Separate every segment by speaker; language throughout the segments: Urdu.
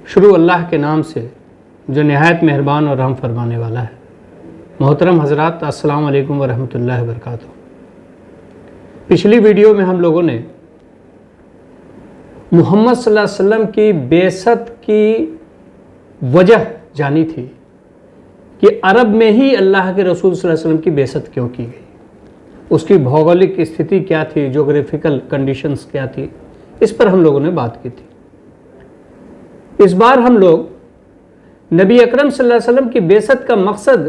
Speaker 1: شروع اللہ کے نام سے جو نہایت مہربان اور رحم فرمانے والا ہے۔ محترم حضرات، السلام علیکم ورحمۃ اللہ وبرکاتہ۔ پچھلی ویڈیو میں ہم لوگوں نے محمد صلی اللہ علیہ وسلم کی بعثت کی وجہ جانی تھی کہ عرب میں ہی اللہ کے رسول صلی اللہ علیہ وسلم کی بعثت کیوں کی گئی، اس کی بھوگولک استھتی کیا تھی، جغرافیکل کنڈیشنز کیا تھی، اس پر ہم لوگوں نے بات کی تھی۔ اس بار ہم لوگ نبی اکرم صلی اللہ علیہ وسلم کی بعثت کا مقصد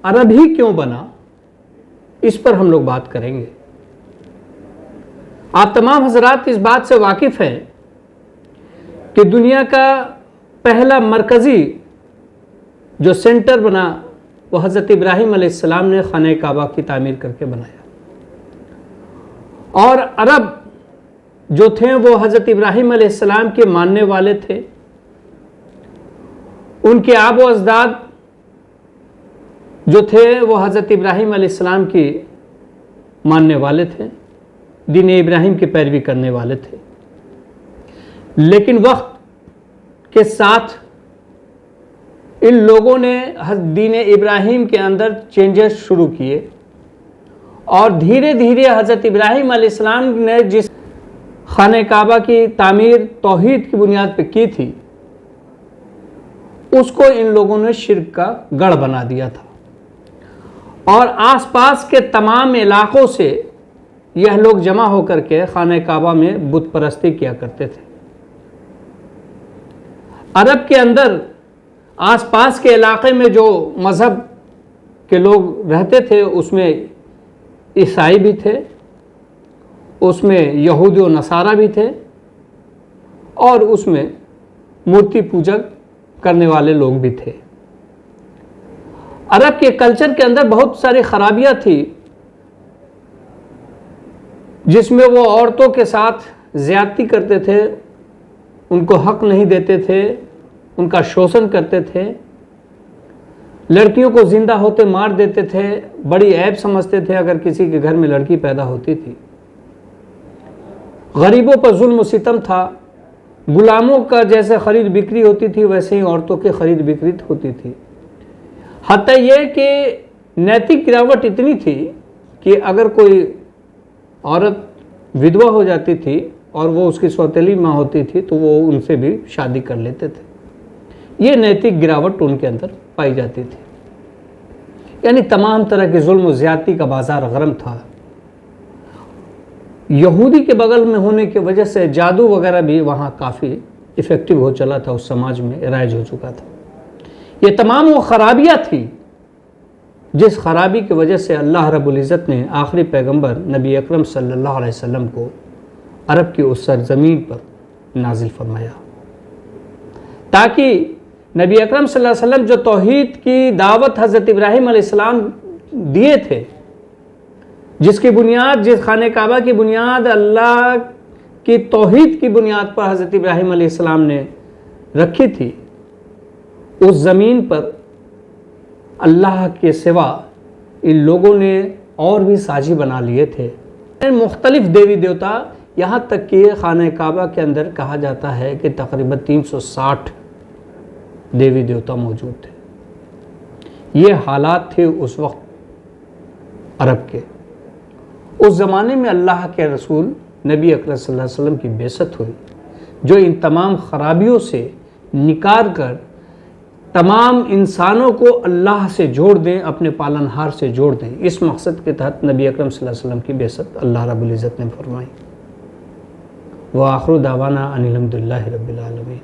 Speaker 1: عرب ہی کیوں بنا، اس پر ہم لوگ بات کریں گے۔ آپ تمام حضرات اس بات سے واقف ہیں کہ دنیا کا پہلا مرکزی جو سینٹر بنا وہ حضرت ابراہیم علیہ السلام نے خانہ کعبہ کی تعمیر کر کے بنایا، اور عرب جو تھے وہ حضرت ابراہیم علیہ السلام کے ماننے والے تھے، ان کے آب و اجداد جو تھے وہ حضرت ابراہیم علیہ السلام کی ماننے والے تھے، دین ابراہیم کی پیروی کرنے والے تھے۔ لیکن وقت کے ساتھ ان لوگوں نے دین ابراہیم کے اندر چینجز شروع کیے، اور دھیرے دھیرے حضرت ابراہیم علیہ السلام نے جس خانہ کعبہ کی تعمیر توحید کی بنیاد پہ کی تھی، اس کو ان لوگوں نے شرک کا گڑھ بنا دیا تھا، اور آس پاس کے تمام علاقوں سے یہ لوگ جمع ہو کر کے خانہ کعبہ میں بت پرستی کیا کرتے تھے۔ عرب کے اندر آس پاس کے علاقے میں جو مذہب کے لوگ رہتے تھے، اس میں عیسائی بھی تھے، اس میں یہودی و نصارہ بھی تھے، اور اس میں مورتی پوجک کرنے والے لوگ بھی تھے۔ عرب کے کلچر کے اندر بہت ساری خرابیاں تھی، جس میں وہ عورتوں کے ساتھ زیادتی کرتے تھے، ان کو حق نہیں دیتے تھے، ان کا شوشن کرتے تھے، لڑکیوں کو زندہ ہوتے مار دیتے تھے، بڑی عیب سمجھتے تھے اگر کسی کے گھر میں لڑکی پیدا ہوتی تھی۔ غریبوں پر ظلم و ستم تھا، غلاموں کا جیسے خرید بکری ہوتی تھی ویسے ہی عورتوں کی خرید بکری ہوتی تھی۔ حتیٰ یہ کہ نیتک گراوٹ اتنی تھی کہ اگر کوئی عورت ودوا ہو جاتی تھی اور وہ اس کی سوتیلی ماں ہوتی تھی تو وہ ان سے بھی شادی کر لیتے تھے۔ یہ نیتک گراوٹ ان کے اندر پائی جاتی تھی، یعنی تمام طرح کے ظلم و زیادتی کا بازار گرم تھا۔ یہودی کے بغل میں ہونے کی وجہ سے جادو وغیرہ بھی وہاں کافی افیکٹو ہو چلا تھا، اس سماج میں رائج ہو چکا تھا۔ یہ تمام وہ خرابیاں تھی جس خرابی کی وجہ سے اللہ رب العزت نے آخری پیغمبر نبی اکرم صلی اللہ علیہ وسلم کو عرب کی اس سرزمین پر نازل فرمایا، تاکہ نبی اکرم صلی اللہ علیہ وسلم جو توحید کی دعوت حضرت ابراہیم علیہ السلام دیے تھے، جس کی بنیاد، جس خانہ کعبہ کی بنیاد اللہ کی توحید کی بنیاد پر حضرت ابراہیم علیہ السلام نے رکھی تھی، اس زمین پر اللہ کے سوا ان لوگوں نے اور بھی ساجی بنا لیے تھے، مختلف دیوی دیوتا، یہاں تک کہ خانہ کعبہ کے اندر کہا جاتا ہے کہ تقریباً 360 دیوی دیوتا موجود تھے۔ یہ حالات تھے اس وقت عرب کے۔ اس زمانے میں اللہ کے رسول نبی اکرم صلی اللہ علیہ وسلم کی بعثت ہوئی، جو ان تمام خرابیوں سے نکال کر تمام انسانوں کو اللہ سے جوڑ دیں، اپنے پالنہار سے جوڑ دیں۔ اس مقصد کے تحت نبی اکرم صلی اللہ علیہ وسلم کی بعثت اللہ رب العزت نے فرمائی۔ وآخر دعوانا ان الحمد للہ رب العالمین۔